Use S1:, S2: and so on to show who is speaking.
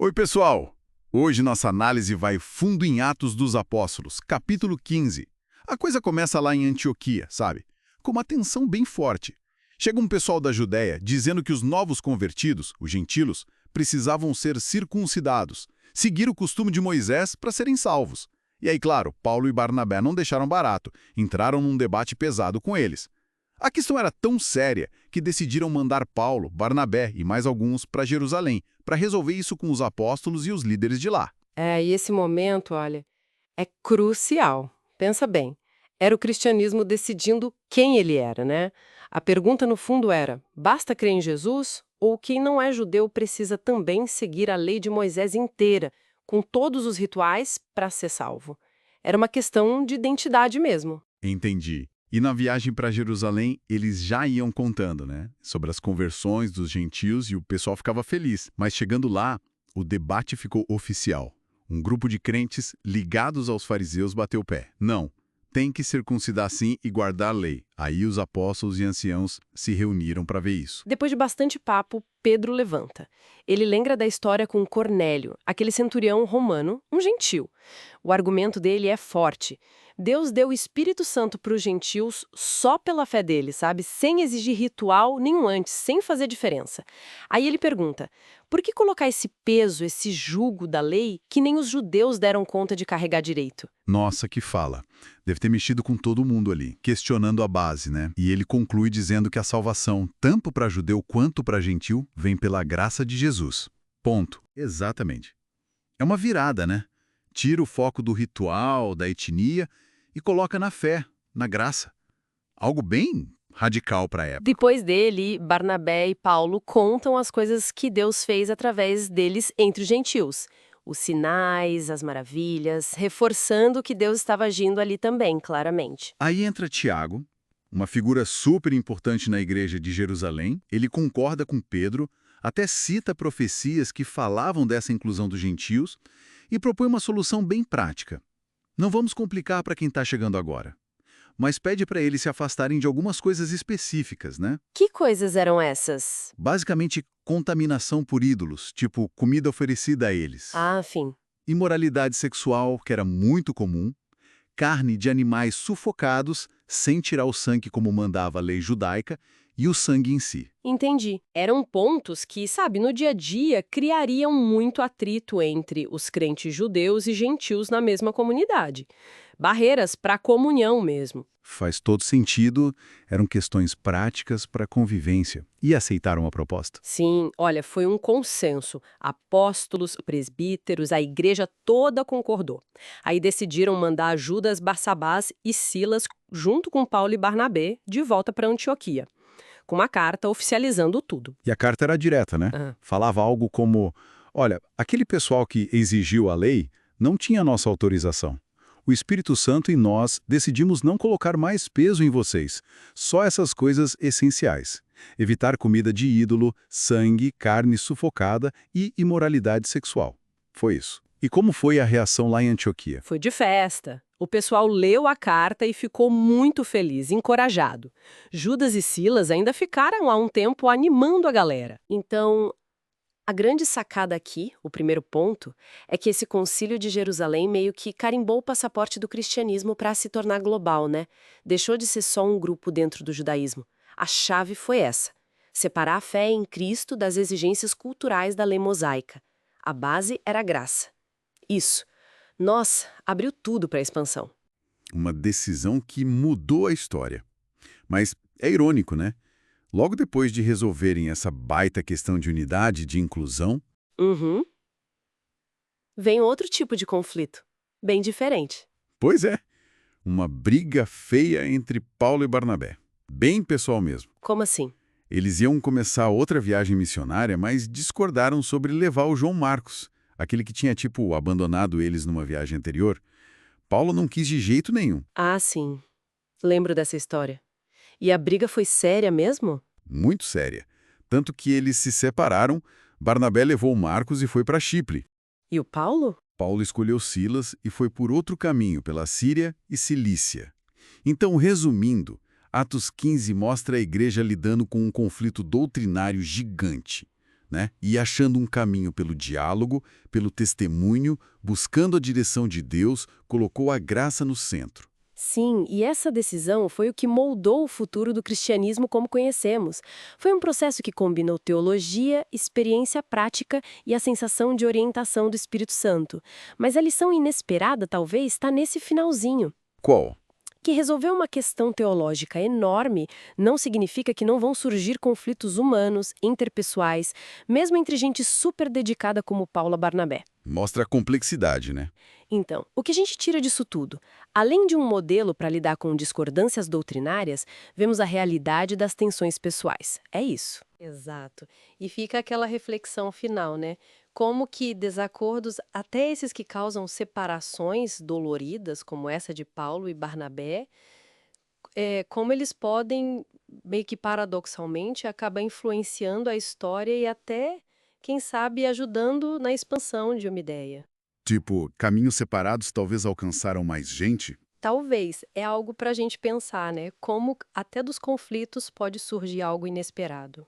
S1: Oi, pessoal! Hoje nossa análise vai fundo em Atos dos Apóstolos, capítulo 15. A coisa começa lá em Antioquia, sabe? Com uma tensão bem forte. Chega um pessoal da Judéia dizendo que os novos convertidos, os gentilos, precisavam ser circuncidados, seguir o costume de Moisés para serem salvos. E aí, claro, Paulo e Barnabé não deixaram barato, entraram num debate pesado com eles. A questão era tão séria que decidiram mandar Paulo, Barnabé e mais alguns para Jerusalém, para resolver isso com os apóstolos e os líderes de lá.
S2: E esse momento, olha, é crucial. Pensa bem, era o cristianismo decidindo quem ele era, né? A pergunta no fundo era, basta crer em Jesus ou quem não é judeu precisa também seguir a lei de Moisés inteira, com todos os rituais, para ser salvo? Era uma questão de identidade mesmo.
S1: Entendi. E na viagem para Jerusalém, eles já iam contando, né? Sobre as conversões dos gentios e o pessoal ficava feliz. Mas chegando lá, o debate ficou oficial. Um grupo de crentes ligados aos fariseus bateu o pé. Não, tem que circuncidar sim e guardar a lei. Aí os apóstolos e anciãos se reuniram para ver isso.
S2: Depois de bastante papo, Pedro levanta. Ele lembra da história com Cornélio, aquele centurião romano, um gentil. O argumento dele é forte. Deus deu o Espírito Santo para os gentios só pela fé deles, sabe? Sem exigir ritual nenhum antes, sem fazer diferença. Aí ele pergunta, por que colocar esse peso, esse jugo da lei que nem os judeus deram conta de carregar direito?
S1: Nossa, que fala. Deve ter mexido com todo mundo ali, questionando a base, né? E ele conclui dizendo que a salvação, tanto para judeu quanto para gentil, vem pela graça de Jesus. Ponto. Exatamente. É uma virada, né? Tira o foco do ritual, da etnia e coloca na fé, na graça. Algo bem radical para a época.
S2: Depois dele, Barnabé e Paulo contam as coisas que Deus fez através deles entre os gentios. Os sinais, as maravilhas, reforçando que Deus estava agindo ali também, claramente.
S1: Aí entra Tiago, uma figura super importante na igreja de Jerusalém. Ele concorda com Pedro, até cita profecias que falavam dessa inclusão dos gentios e propõe uma solução bem prática. Não vamos complicar para quem está chegando agora, mas pede para eles se afastarem de algumas coisas específicas, né?
S2: Que coisas eram essas?
S1: Basicamente, contaminação por ídolos, tipo comida oferecida a eles.
S2: Enfim.
S1: Imoralidade sexual, que era muito comum. Carne de animais sufocados, sem tirar o sangue como mandava a lei judaica, e o sangue em si.
S2: Entendi. Eram pontos que, sabe, no dia a dia criariam muito atrito entre os crentes judeus e gentios na mesma comunidade. Barreiras para a comunhão mesmo.
S1: Faz todo sentido, eram questões práticas para a convivência. E aceitaram a proposta.
S2: Sim, olha, foi um consenso. Apóstolos, presbíteros, a igreja toda concordou. Aí decidiram mandar Judas, Barsabás e Silas, junto com Paulo e Barnabé, de volta para Antioquia, com uma carta oficializando tudo.
S1: E a carta era direta, né? Falava algo como, olha, aquele pessoal que exigiu a lei não tinha nossa autorização. O Espírito Santo e nós decidimos não colocar mais peso em vocês, só essas coisas essenciais. Evitar comida de ídolo, sangue, carne sufocada e imoralidade sexual. Foi isso. E como foi a reação lá em Antioquia?
S2: Foi de festa. O pessoal leu a carta e ficou muito feliz, encorajado. Judas e Silas ainda ficaram lá um tempo animando a galera. Então, a grande sacada aqui, o primeiro ponto, é que esse concílio de Jerusalém meio que carimbou o passaporte do cristianismo para se tornar global, né? Deixou de ser só um grupo dentro do judaísmo. A chave foi essa: separar a fé em Cristo das exigências culturais da lei mosaica. A base era a graça. Isso. Nossa, abriu tudo para a expansão.
S1: Uma decisão que mudou a história. Mas é irônico, né? Logo depois de resolverem essa baita questão de unidade, de inclusão,
S2: vem outro tipo de conflito, bem diferente.
S1: pois é, uma briga feia entre Paulo e Barnabé. Bem pessoal mesmo.
S2: Como assim?
S1: Eles iam começar outra viagem missionária, mas discordaram sobre levar o João Marcos, aquele que tinha, tipo, abandonado eles numa viagem anterior. Paulo não quis de jeito nenhum.
S2: Sim. Lembro dessa história. E a briga foi séria mesmo?
S1: Muito séria. Tanto que eles se separaram, Barnabé levou Marcos e foi para Chipre.
S2: E o Paulo?
S1: Paulo escolheu Silas e foi por outro caminho, pela Síria e Cilícia. Então, resumindo, Atos 15 mostra a igreja lidando com um conflito doutrinário gigante. né? E achando um caminho pelo diálogo, pelo testemunho, buscando a direção de Deus, colocou a graça no centro.
S2: Sim, e essa decisão foi o que moldou o futuro do cristianismo como conhecemos. Foi um processo que combinou teologia, experiência prática e a sensação de orientação do Espírito Santo. Mas a lição inesperada, talvez, está nesse finalzinho.
S1: Qual?
S2: Que resolver uma questão teológica enorme não significa que não vão surgir conflitos humanos, interpessoais, mesmo entre gente super dedicada como Paula Barnabé.
S1: Mostra a complexidade, né?
S2: Então, o que a gente tira disso tudo? Além de um modelo para lidar com discordâncias doutrinárias, vemos a realidade das tensões pessoais. É isso. Exato. E fica aquela reflexão final, né? Como que desacordos, até esses que causam separações doloridas, como essa de Paulo e Barnabé, como eles podem, meio que paradoxalmente, acabar influenciando a história e até, quem sabe, ajudando na expansão de uma ideia.
S1: Tipo, caminhos separados talvez alcançaram mais gente?
S2: Talvez, é algo para a gente pensar, né? Como até dos conflitos pode surgir algo inesperado.